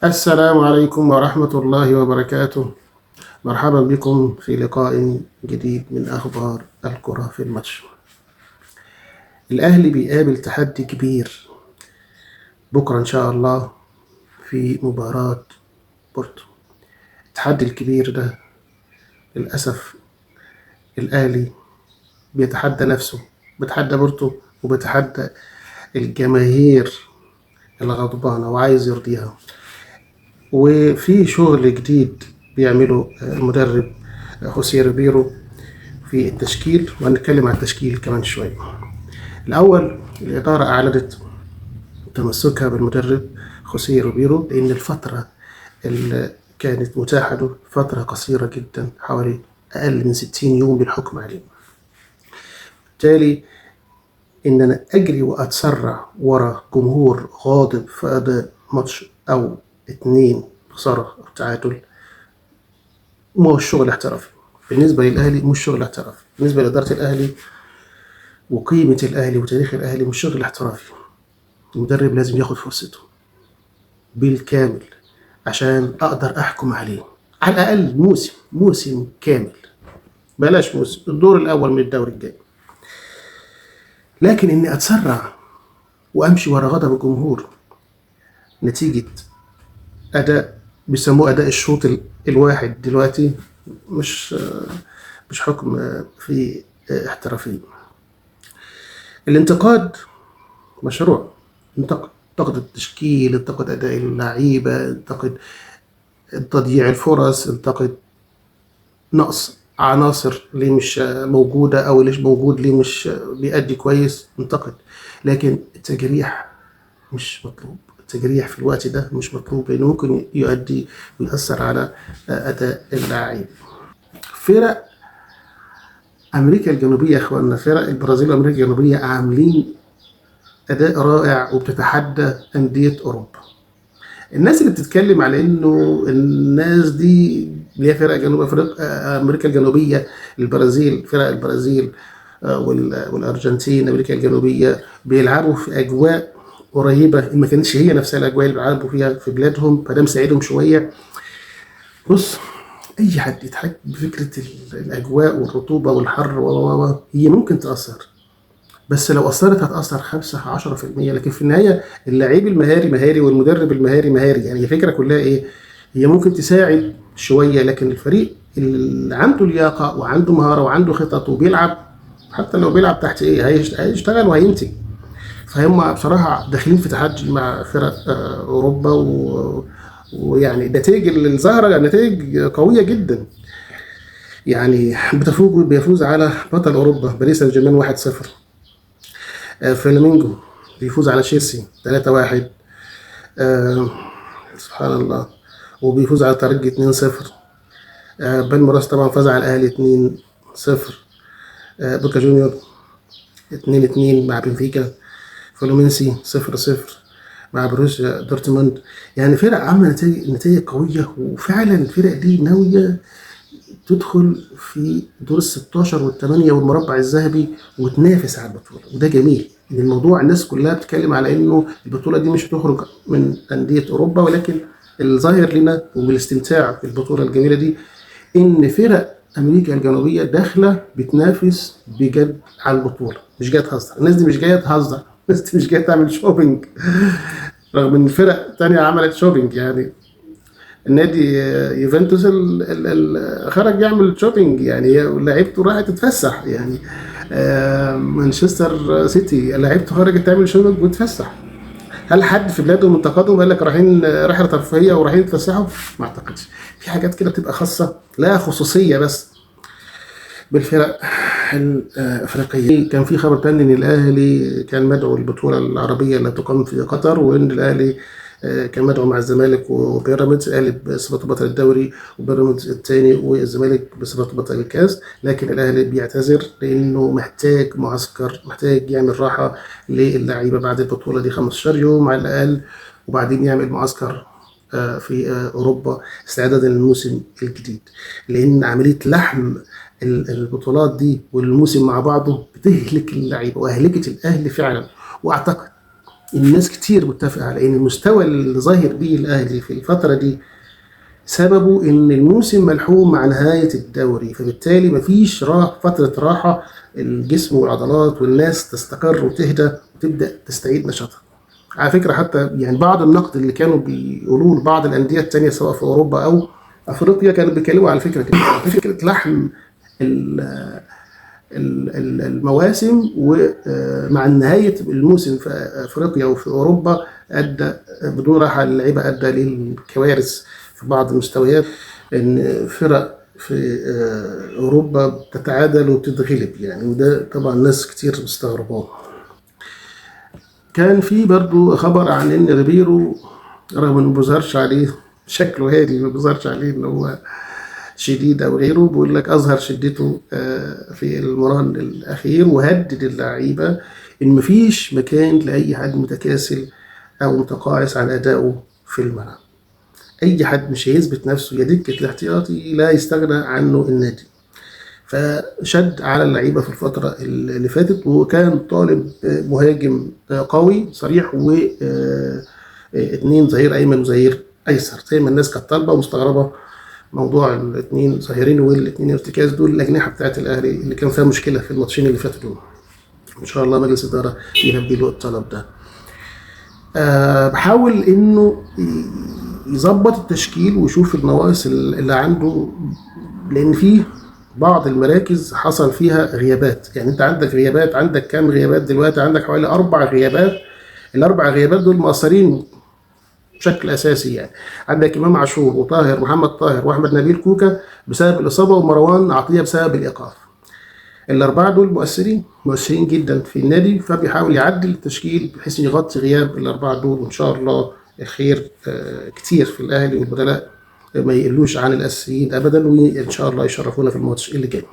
السلام عليكم ورحمة الله وبركاته. مرحبا بكم في لقاء جديد من أخبار الكرة في الماتش. الأهلي بيقابل تحدي كبير بكرة إن شاء الله في مباراة بورتو. التحدي الكبير ده للأسف الأهلي بيتحدى نفسه، بيتحدى بورتو وبيتحدى الجماهير الغضبانة وعايز يرضيها. وفي شغل جديد بيعمله المدرب خوسيه ريبيرو في التشكيل، وهنتكلم عن التشكيل كمان شوية. الأول، الإدارة أعلنت تمسكها بالمدرب خوسيه روبيرو لأن الفترة اللي كانت متاحة له فترة قصيرة جدا، حوالي أقل من 60 يوم بالحكم عليه. بالتالي إن أنا أجري وأتسرع ورا جمهور غاضب في أداء ماتش أو اتنين خسارة أو تعادل مش شغل احترافي. بالنسبة للأهلي مش شغل احترافي، بالنسبة لإدارة الأهلي وقيمة الأهلي وتاريخ الأهلي مش شغل احترافي. المدرب لازم ياخد فرصته بالكامل عشان أقدر أحكم عليه، على الأقل موسم كامل، بلاش موسم الدور الأول من الدوري الجاي. لكن إني أتسرع وأمشي ورا غضب الجمهور نتيجة أداء بيسموه أداء الشوط الواحد دلوقتي، مش مش حكم في احترافي. الانتقاد مشروع، انتقد التشكيل، انتقد أداء اللعيبة، انتقد تضييع الفرص، انتقد نقص عناصر ليه مش موجودة، أو ليش موجود ليه مش بيأدي كويس، انتقد. لكن التجريح مش مطلوب، التجريح في الوقت ده مش مطلوب لأنه ممكن يؤدي ويأثر على أداء اللاعب. فرق أمريكا الجنوبية يا إخواننا، فرق البرازيل وأمريكا الجنوبية عاملين أداء رائع وبتتحدى أندية أوروبا. الناس اللي بتتكلم على انه الناس دي اللي هي فرق جنوب افريقيا، امريكا الجنوبيه، البرازيل، فرق البرازيل والارجنتين، امريكا الجنوبيه بيلعبوا في اجواء قريبه ان ما كانتش هي نفسها الاجواء اللي بيلعبوا فيها في بلادهم، فده مساعدهم شويه. بص، اي حد يتحكم بفكره الاجواء والرطوبه والحر هي ممكن تاثر، بس لو أثرت هتأثر 5-10%. لكن في النهاية اللعيب المهاري مهاري والمدرب المهاري مهاري. يعني الفكرة كلها إيه؟ هي ممكن تساعد شوية، لكن الفريق اللي عنده لياقة وعنده مهارة وعنده خطط وبيلعب، حتى لو بيلعب تحت إيه هيشتغل وهينتج. فهم بصراحة داخلين في تحدي مع فرق أوروبا، ويعني النتائج اللي ظاهرة نتائج قوية جدا. يعني بيفوز على بطل أوروبا باريس سان جيرمان 1-0. فلامينجو بيفوز على تشيلسي 3-1. سبحان الله. وبيفوز على الترجي 2-0. بالميراس طبعا فاز على الاهلي 2-0. بوكا جونيور 2-2 مع بنفيكا. فلومينسي 0-0 مع بروسيا دورتموند. يعني فرق عامله نتائج قويه، وفعلا الفرق دي ناويه تدخل في دور ال16 والثمانية والمربع الذهبي وتنافس على البطولة، وده جميل. ان الموضوع الناس كلها بتتكلم على انه البطولة دي مش هتخرج من أندية أوروبا، ولكن الظاهر لنا وبالاستمتاع بالبطولة الجميلة دي ان فرق أمريكا الجنوبية داخلة بتنافس بجد على البطولة، مش جاية تهزر. الناس دي مش جاية تهزر، الناس دي مش جاية تعمل شوبينج، رغم ان فرق تانية عملت شوبينج. يعني النادي يوفنتوس خرج يعمل شوبينج، يعني لعيبته راحت تتفسح. يعني مانشستر سيتي لعيبته خرجت تعمل شوبينج وتتفسح. هل حد في بلاده منتقدهم قال لك رايحين رحله ترفيهيه ورايحين يتفسحوا؟ ما اعتقدش. في حاجات كده بتبقى خاصه، لها خصوصيه بس بالفرق الافريقيه. كان في خبر تاني ان الاهلي كان مدعو البطوله العربيه اللي تقام في قطر، وان الاهلي كان مدعو مع الزمالك وبيراميدز، الاهلي بصفته بطل الدوري وبيراميدز الثاني والزمالك بصفته بطل الكاس. لكن الاهلي بيعتذر لانه محتاج معسكر، محتاج يعمل راحه للعيبه بعد البطوله دي 15 يوم على الاقل، وبعدين يعمل معسكر في اوروبا استعدادا للموسم الجديد. لان عمليه لحم البطولات دي والموسم مع بعضه بتهلك اللعيبه واهلكت الاهلي فعلا. واعتقد الناس كتير متفقة على إن المستوى اللي ظاهر بيه الأهلي في الفترة دي سببه إن الموسم ملحوم مع نهاية الدوري، فبالتالي مفيش فترة راحة الجسم والعضلات والناس تستقر وتهدى وتبدأ تستعيد نشاطها. على فكرة حتى يعني بعض النقد اللي كانوا بيقولوه لبعض الأندية التانية سواء في أوروبا أو أفريقيا كانوا بيتكلموا على فكرة كده، فكرة لحم المواسم، ومع نهاية الموسم في أفريقيا وفي أوروبا أدى بدون راحة اللعيبة، أدى للكوارث في بعض المستويات، إن فرق في أوروبا بتتعادل وبتتغلب يعني، وده طبعا ناس كتير مستغربوه. كان في برضو خبر عن إن ريبيرو رغم إنه مبظهرش عليه شكله هادي، مبظهرش عليه إن هو شديد أو غيره، بيقول لك أظهر شدته في المران الأخير، وهدد اللعيبة إن مفيش مكان لأي حد متكاسل أو متقاعس عن أدائه في الملعب. أي حد مش هيثبت نفسه يا دكة الاحتياطي لا يستغنى عنه النادي. فشد على اللعيبة في الفترة اللي فاتت، وكان طالب مهاجم قوي صريح واثنين ظهير أيمن وظهير أيسر، زي ما الناس كانت طالبة ومستغربة موضوع الاثنين ظاهرين والاثنين ارتكاز دول الاجنحه بتاعت الاهلي اللي كان فيها مشكله في الماتشين اللي فاتوا دول. ان شاء الله مجلس الاداره يلبي له الطلب ده. بحاول انه يظبط التشكيل ويشوف النواقص اللي عنده، لان في بعض المراكز حصل فيها غيابات. يعني انت عندك غيابات، عندك كام غيابات دلوقتي؟ عندك حوالي 4 غيابات. الاربع غيابات دول مؤثرين بشكل اساسي. يعني عندك امام عاشور وطاهر محمد طاهر واحمد نبيل كوكا بسبب الاصابه، ومروان عطيه بسبب الايقاف. الاربعه دول مؤثرين جدا في النادي، فبيحاول يعدل التشكيل بحيث يغطي غياب الاربعه دول، وان شاء الله الخير كتير في الاهلي، والبدلاء ما يقلوش عن الاساسيين ابدا، وان شاء الله يشرفونا في الماتش اللي جاي.